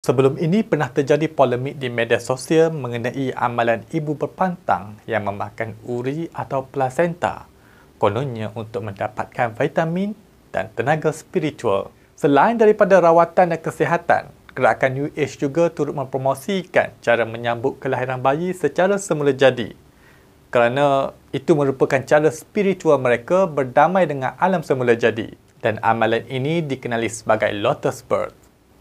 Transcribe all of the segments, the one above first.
Sebelum ini pernah terjadi polemik di media sosial mengenai amalan ibu berpantang yang memakan uri atau plasenta, kononnya untuk mendapatkan vitamin dan tenaga spiritual. Selain daripada rawatan dan kesihatan, gerakan New Age juga turut mempromosikan cara menyambut kelahiran bayi secara semula jadi, kerana itu merupakan cara spiritual mereka berdamai dengan alam semula jadi. Dan amalan ini dikenali sebagai Lotus Birth.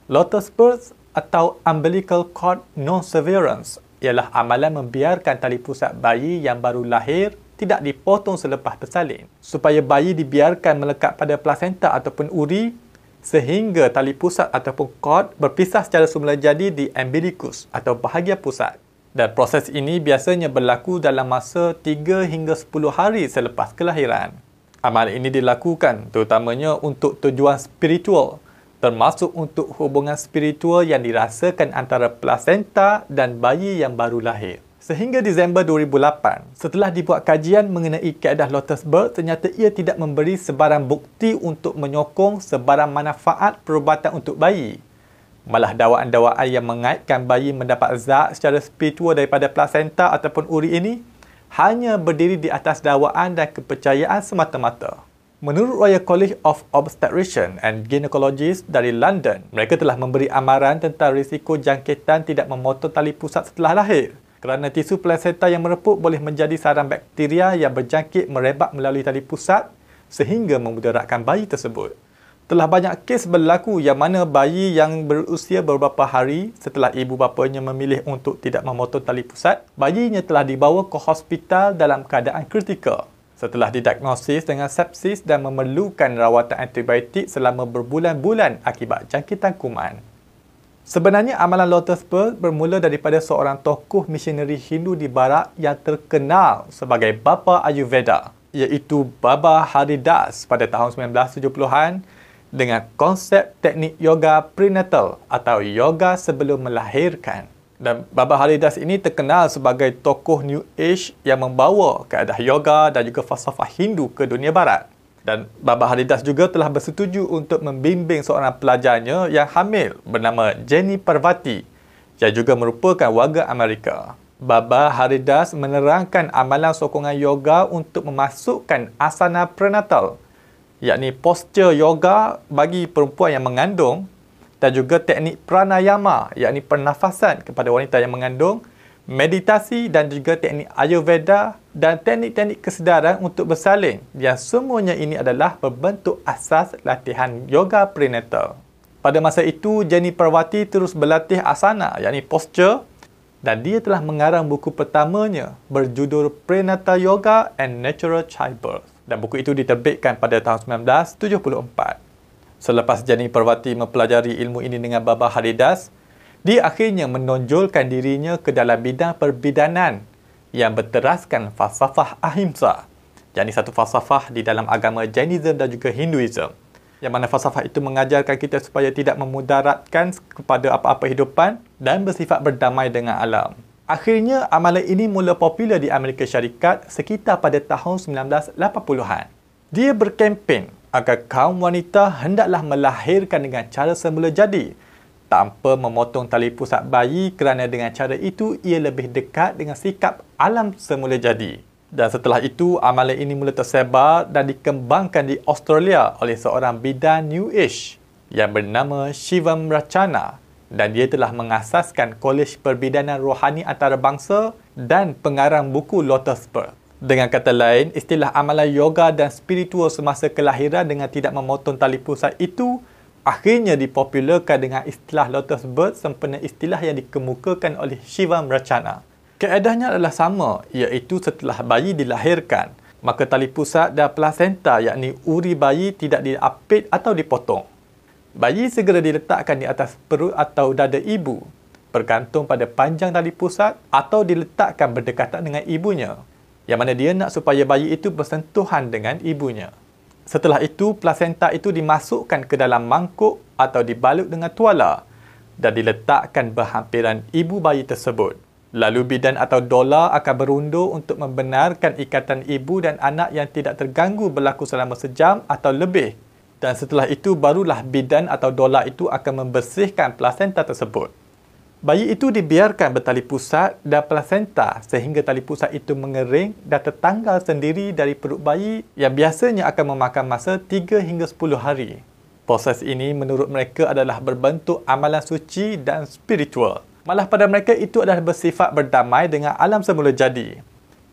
Lotus Birth atau umbilical cord non-severance ialah amalan membiarkan tali pusat bayi yang baru lahir tidak dipotong selepas tersalin, supaya bayi dibiarkan melekat pada plasenta ataupun uri sehingga tali pusat ataupun cord berpisah secara semula jadi di umbilicus atau bahagian pusat. Dan proses ini biasanya berlaku dalam masa 3 hingga 10 hari selepas kelahiran. Amalan ini dilakukan terutamanya untuk tujuan spiritual, termasuk untuk hubungan spiritual yang dirasakan antara plasenta dan bayi yang baru lahir. Sehingga Disember 2008, setelah dibuat kajian mengenai kaedah Lotus Birth, ternyata ia tidak memberi sebarang bukti untuk menyokong sebarang manfaat perubatan untuk bayi. Malah dakwaan-dakwaan yang mengaitkan bayi mendapat zat secara spiritual daripada plasenta ataupun uri ini hanya berdiri di atas dakwaan dan kepercayaan semata-mata. Menurut Royal College of Obstetricians and Gynecologists dari London, mereka telah memberi amaran tentang risiko jangkitan tidak memotong tali pusat setelah lahir, kerana tisu plasenta yang merepuk boleh menjadi sarang bakteria yang berjangkit merebak melalui tali pusat sehingga memudaratkan bayi tersebut. Telah banyak kes berlaku yang mana bayi yang berusia beberapa hari setelah ibu bapanya memilih untuk tidak memotong tali pusat, bayinya telah dibawa ke hospital dalam keadaan kritikal setelah didiagnosis dengan sepsis dan memerlukan rawatan antibiotik selama berbulan-bulan akibat jangkitan kuman. Sebenarnya amalan Lotus Birth bermula daripada seorang tokoh misionari Hindu di Barat yang terkenal sebagai Bapa Ayurveda, iaitu Baba Haridas pada tahun 1970-an dengan konsep teknik yoga prenatal atau yoga sebelum melahirkan. Dan Baba Haridas ini terkenal sebagai tokoh New Age yang membawa kaedah yoga dan juga falsafah Hindu ke dunia barat. Dan Baba Haridas juga telah bersetuju untuk membimbing seorang pelajarnya yang hamil bernama Jenny Parvati yang juga merupakan warga Amerika. Baba Haridas menerangkan amalan sokongan yoga untuk memasukkan asana prenatal, yakni postur yoga bagi perempuan yang mengandung, dan juga teknik pranayama, yakni pernafasan kepada wanita yang mengandung, meditasi dan juga teknik Ayurveda dan teknik-teknik kesedaran untuk bersalin, yang semuanya ini adalah berbentuk asas latihan yoga prenatal. Pada masa itu, Jenny Parvati terus berlatih asana, yakni postur, dan dia telah mengarang buku pertamanya berjudul Prenatal Yoga and Natural Childbirth. Dan buku itu diterbitkan pada tahun 1974. Selepas Jenny Parvati mempelajari ilmu ini dengan Baba Haridas, dia akhirnya menonjolkan dirinya ke dalam bidang perbidanan yang berteraskan falsafah ahimsa, yakni satu falsafah di dalam agama Jainism dan juga Hinduism, yang mana falsafah itu mengajarkan kita supaya tidak memudaratkan kepada apa-apa hidupan dan bersifat berdamai dengan alam. Akhirnya, amalan ini mula popular di Amerika Syarikat sekitar pada tahun 1980-an. Dia berkempen agar kaum wanita hendaklah melahirkan dengan cara semula jadi, tanpa memotong tali pusat bayi, kerana dengan cara itu ia lebih dekat dengan sikap alam semula jadi. Dan setelah itu, amalan ini mula tersebar dan dikembangkan di Australia oleh seorang bidan New Age yang bernama Shivam Rachana, dan dia telah mengasaskan Kolej Perbidanan Rohani Antarabangsa dan pengarang buku Lotus Birth. Dengan kata lain, istilah amalan yoga dan spiritual semasa kelahiran dengan tidak memotong tali pusat itu akhirnya dipopularkan dengan istilah Lotus Birth sempena istilah yang dikemukakan oleh Shivam Rachana. Kaedahnya adalah sama, iaitu setelah bayi dilahirkan, maka tali pusat dan plasenta, yakni uri bayi, tidak diapit atau dipotong. Bayi segera diletakkan di atas perut atau dada ibu, bergantung pada panjang tali pusat, atau diletakkan berdekatan dengan ibunya, yang mana dia nak supaya bayi itu bersentuhan dengan ibunya. Setelah itu, plasenta itu dimasukkan ke dalam mangkuk atau dibalut dengan tuala dan diletakkan berhampiran ibu bayi tersebut. Lalu bidan atau doula akan berundur untuk membenarkan ikatan ibu dan anak yang tidak terganggu berlaku selama sejam atau lebih Dan setelah itu barulah bidan atau doula itu akan membersihkan plasenta tersebut. Bayi itu dibiarkan bertali pusat dan plasenta sehingga tali pusat itu mengering dan tertanggal sendiri dari perut bayi yang biasanya akan memakan masa 3 hingga 10 hari. Proses ini menurut mereka adalah berbentuk amalan suci dan spiritual. Malah pada mereka itu adalah bersifat berdamai dengan alam semula jadi.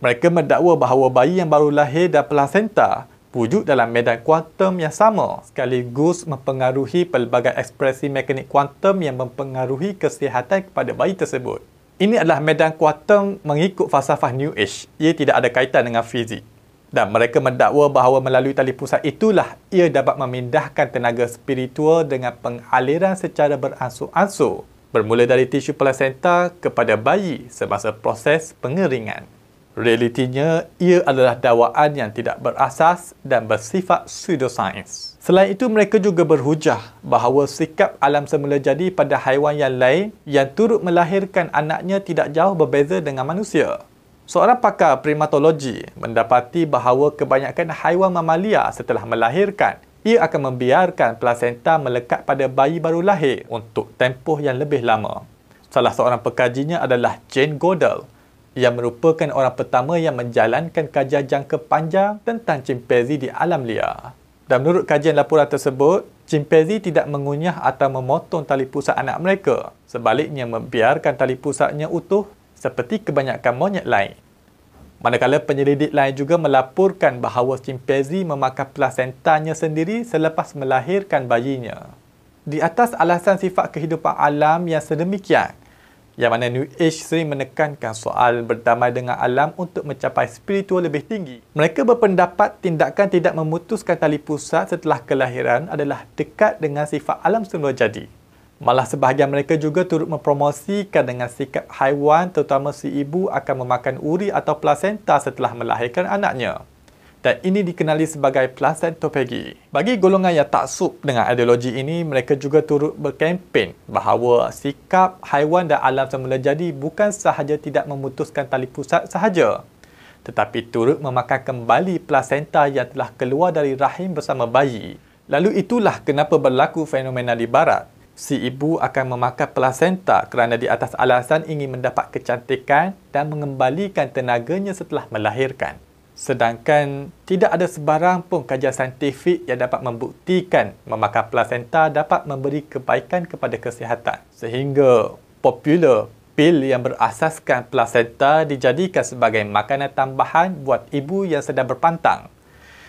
Mereka mendakwa bahawa bayi yang baru lahir dan plasenta wujud dalam medan kuantum yang sama sekaligus mempengaruhi pelbagai ekspresi mekanik kuantum yang mempengaruhi kesihatan kepada bayi tersebut. Ini adalah medan kuantum mengikut falsafah New Age. Ia tidak ada kaitan dengan fizik. Dan mereka mendakwa bahawa melalui tali pusat itulah ia dapat memindahkan tenaga spiritual dengan pengaliran secara beransur-ansur bermula dari tisu plasenta kepada bayi semasa proses pengeringan. Realitinya, ia adalah dakwaan yang tidak berasas dan bersifat pseudosains. Selain itu, mereka juga berhujah bahawa sikap alam semula jadi pada haiwan yang lain yang turut melahirkan anaknya tidak jauh berbeza dengan manusia. Seorang pakar primatologi mendapati bahawa kebanyakan haiwan mamalia setelah melahirkan, ia akan membiarkan plasenta melekat pada bayi baru lahir untuk tempoh yang lebih lama. Salah seorang pekajinya adalah Jane Goodall, yang merupakan orang pertama yang menjalankan kajian jangka panjang tentang chimpanzee di alam liar. Dan menurut kajian laporan tersebut, chimpanzee tidak mengunyah atau memotong tali pusat anak mereka. Sebaliknya, membiarkan tali pusatnya utuh seperti kebanyakan monyet lain. Manakala penyelidik lain juga melaporkan bahawa chimpanzee memakan plasentanya sendiri selepas melahirkan bayinya. Di atas alasan sifat kehidupan alam yang sedemikian, yang mana New Age sering menekankan soal berdamai dengan alam untuk mencapai spiritual lebih tinggi. Mereka berpendapat tindakan tidak memutuskan tali pusat setelah kelahiran adalah dekat dengan sifat alam semula jadi. Malah sebahagian mereka juga turut mempromosikan dengan sikap haiwan terutama si ibu akan memakan uri atau plasenta setelah melahirkan anaknya. Dan ini dikenali sebagai placentophagy. Bagi golongan yang taksub dengan ideologi ini, mereka juga turut berkempen bahawa sikap haiwan dan alam semula jadi bukan sahaja tidak memutuskan tali pusat sahaja, tetapi turut memakan kembali plasenta yang telah keluar dari rahim bersama bayi. Lalu itulah kenapa berlaku fenomena di barat. Si ibu akan memakan plasenta kerana di atas alasan ingin mendapat kecantikan dan mengembalikan tenaganya setelah melahirkan. Sedangkan tidak ada sebarang pun kajian saintifik yang dapat membuktikan memakan plasenta dapat memberi kebaikan kepada kesihatan. Sehingga popular pil yang berasaskan plasenta dijadikan sebagai makanan tambahan buat ibu yang sedang berpantang.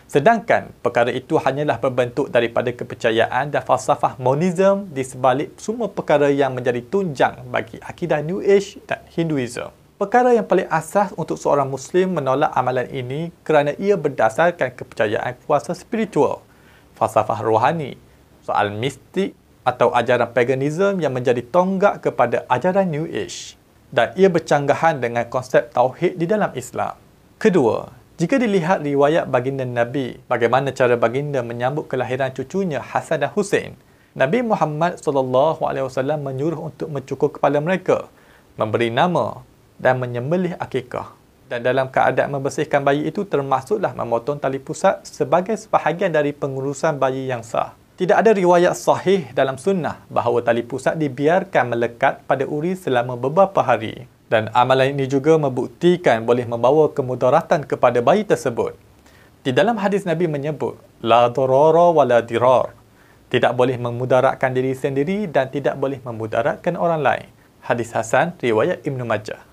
Sedangkan perkara itu hanyalah berbentuk daripada kepercayaan dan falsafah monism di sebalik semua perkara yang menjadi tunjang bagi akidah New Age dan Hinduism. Perkara yang paling asas untuk seorang Muslim menolak amalan ini kerana ia berdasarkan kepercayaan kuasa spiritual, falsafah rohani, soal mistik atau ajaran paganism yang menjadi tonggak kepada ajaran New Age. Dan ia bercanggahan dengan konsep tauhid di dalam Islam. Kedua, jika dilihat riwayat baginda Nabi, bagaimana cara baginda menyambut kelahiran cucunya Hasan dan Husain, Nabi Muhammad SAW menyuruh untuk mencukur kepala mereka, memberi nama dan menyembelih akikah. Dan dalam keadaan membersihkan bayi itu termasuklah memotong tali pusat sebagai sebahagian dari pengurusan bayi yang sah. Tidak ada riwayat sahih dalam sunnah bahawa tali pusat dibiarkan melekat pada uri selama beberapa hari. Dan amalan ini juga membuktikan boleh membawa kemudaratan kepada bayi tersebut. Di dalam hadis Nabi menyebut, La darara wa la dirar. Tidak boleh memudaratkan diri sendiri dan tidak boleh memudaratkan orang lain. Hadis Hasan, riwayat Ibn Majah.